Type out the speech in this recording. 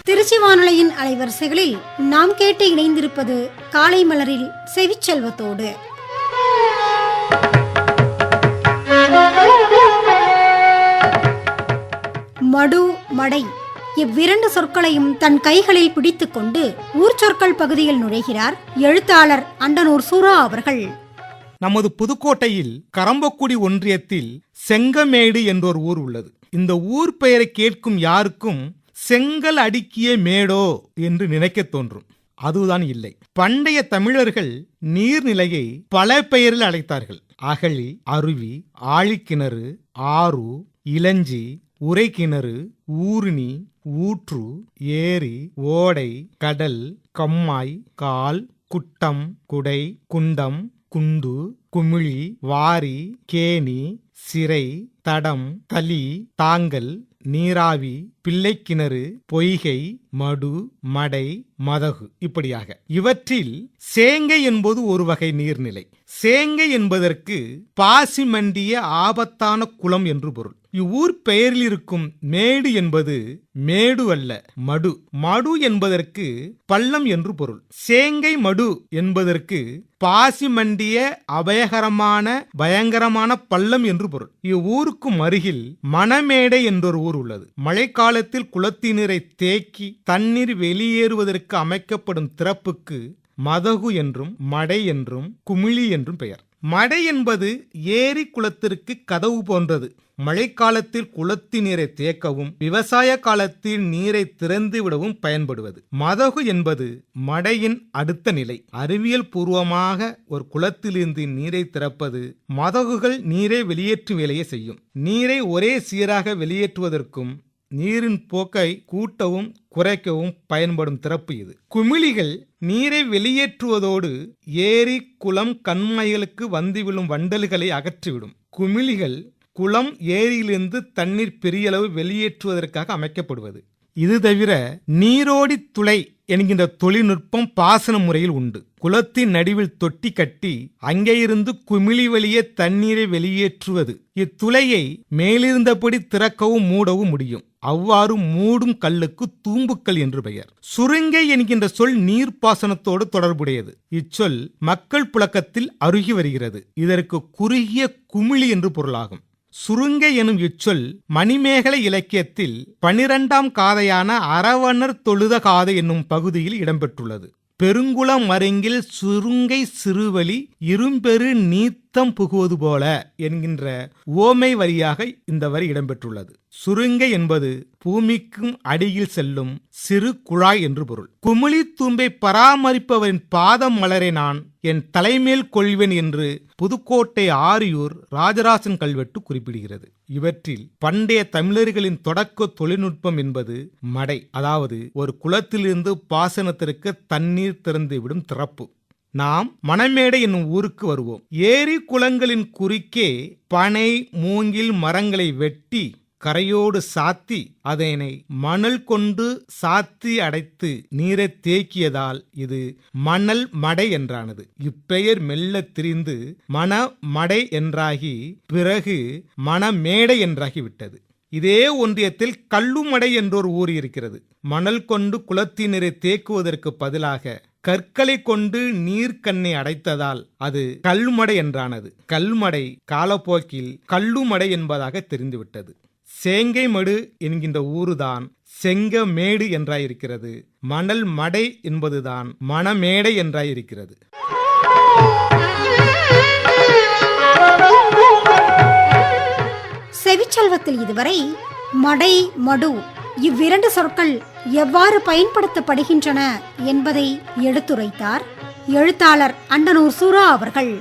திருச்சி வானொலியின் அலைவரிசைகளில் நாம் கேட்டு இணைந்திருப்பது காலை மலரில் செவிச்செல்வத்தோடு. மடு, மடை இவ்விரண்டு சொற்களையும் தன் கைகளில் பிடித்துக்கொண்டு ஊர் சொற்கள் பகுதியில் நுழைகிறார் எழுத்தாளர் அண்டனூர் சூரா அவர்கள். நமது புதுக்கோட்டையில் கரம்பக்குடி ஒன்றியத்தில் செங்கமேடு என்றொரு ஊர் உள்ளது. இந்த ஊர் பெயரை கேட்கும் யாருக்கும் செங்கல் அடுக்கிய மேடோ என்று நினைக்க தோன்றும். அதுதான் இல்லை. பண்டைய தமிழர்கள் நீர்நிலையை பல பெயரில் அழைத்தார்கள். அகழி, அருவி, ஆழிக்கிணறு, ஆறு, இளஞ்சி, உரைக்கிணறு, ஊருணி, ஊற்று, ஏரி, ஓடை, கடல், கம்மாய், கால், குட்டம், குடை, குண்டம், குண்டு, குமிழி, வாரி, கேணி, சிறை, தடம், தளி, தாங்கல், நீராவி, பிள்ளைக்கிணறு, பொய்கை, மடு, மடை, மதகு இப்படியாக. இவற்றில் சேங்கை என்பது ஒரு வகை நீர்நிலை. சேங்கை என்பதற்கு பாசி மண்டிய ஆபத்தான குளம் என்று பொருள். இவ்வூர் பெயரில் இருக்கும் மேடு என்பது மேடு அல்ல, மடு. மடு என்பதற்கு பள்ளம் என்று பொருள். சேங்கை மடு என்பதற்கு பாசி மண்டிய அபயகரமான பயங்கரமான பள்ளம் என்று பொருள். இவ்வூருக்கும் அருகில் மணமேடை என்றொரு ஊர் உள்ளது. மழைக்காலத்தில் குளத்தினரை தேக்கி தண்ணீர் வெளியேறுவதற்கு அமைக்கப்படும் திறப்புக்கு மதகு என்றும் மடை என்றும் குமிழி என்றும் பெயர். மடை என்பது ஏரி குளத்திற்கு கதவு போன்றது. மழைக்காலத்தில் குளத்தின் நீரை தேக்கவும் விவசாய காலத்தில் நீரை திறந்து விடவும் பயன்படுவது. மதகு என்பது மடையின் அடுத்த நிலை. அறிவியல் பூர்வமாக ஒரு குளத்திலிருந்து நீரை திறப்பது மதகுகள் நீரை வெளியேற்றும் வேலையை செய்யும். நீரை ஒரே சீராக வெளியேற்றுவதற்கும் நீரின் போக்கை கூட்டவும் குறைக்கவும் பயன்படும் திறப்பு இது. குமிழிகள் நீரை வெளியேற்றுவதோடு ஏரி, குளம், கண்மாய்களுக்கு வந்து விழும் வண்டல்களை அகற்றிவிடும். குமிழிகள் குளம், ஏரியிலிருந்து தண்ணீர் பெரியளவு வெளியேற்றுவதற்காக அமைக்கப்படுவது. இது தவிர நீரோடி துளை என்கின்ற தொழில்நுட்பம் பாசன முறையில் உண்டு. குளத்தின் நடுவில் தொட்டி கட்டி அங்கேயிருந்து குமிழி வழியே தண்ணீரை வெளியேற்றுவது. இத்துளையை மேலிருந்தபடி திறக்கவும் மூடவும் முடியும். அவ்வாறு மூடும் கல்லுக்கு தூம்புக்கல் என்று பெயர். சுருங்கை என்கின்ற சொல் நீர்ப்பாசனத்தோடு தொடர்புடையது. இச்சொல் மக்கள் புழக்கத்தில் அருகி வருகிறது. இதற்கு குறுகிய குமிழி என்று பொருளாகும். சுருங்கை எனும் இச்சொல் மணிமேகலை இலக்கியத்தில் 12ஆம் காதையான அரவணர் தொழுத காதை என்னும் பகுதியில் இடம்பெற்றுள்ளது. பெருங்குளம் மருங்கில் சுருங்கை சிறுவழி இரும்பெரு நீத்தம் புகுவது போல என்கின்ற ஓமை வரியாக இந்த வரி இடம்பெற்றுள்ளது. சுருங்கை என்பது பூமிக்கும் அடியில் செல்லும் சிறு குழாய் என்று பொருள். குமிழி தூம்பை பராமரிப்பவரின் பாதம் மலரை நான் என் தலைமேல் கொள்வேன் என்று புதுக்கோட்டை ஆரியூர் ராஜராசன் கல்வெட்டு குறிப்பிடுகிறது. இவற்றில் பண்டைய தமிழர்களின் தொடக்க தொழில்நுட்பம் என்பது மடை, அதாவது ஒரு குளத்திலிருந்து பாசனத்திற்கு தண்ணீர் திறந்து விடும் திறப்பு. நாம் மணமேடை என்னும் ஊருக்கு வருவோம். ஏரி குளங்களின் குறுக்கே பனை, மூங்கில் மரங்களை வெட்டி கரையோடு சாத்தி அதனை மணல் கொண்டு சாத்தி அடைத்து நீரை தேக்கியதால் இது மணல் மடை என்றானது. இப்பெயர் மெல்ல திரிந்து மணமடை என்றாகி பிறகு மணமேடை என்றாகிவிட்டது. இதே ஒன்றியத்தில் கல்லுமடை என்றொரு ஊர் இருக்கிறது. மணல் கொண்டு குளத்தின் நீரை தேக்குவதற்கு பதிலாக கற்களை கொண்டு நீர்க்கண்ணை அடைத்ததால் அது கல்லுமடை என்றானது. கல்மடை காலப்போக்கில் கல்லுமடை என்பதாக தெரிந்துவிட்டது. சேங்கைமடு என்கின்ற ஊருதான் செங்கமேடு என்றாயிருக்கிறது. மணல் மடை என்பதுதான் மணமேடை என்றாயிருக்கிறது. செவிச்செல்வத்தில் இதுவரை மடை, மடு இவ்விரண்டு சொற்கள் எவ்வாறு பயன்படுத்தப்படுகின்றன என்பதை எடுத்துரைத்தார் எழுத்தாளர் அண்டனூர் சூரா அவர்கள்.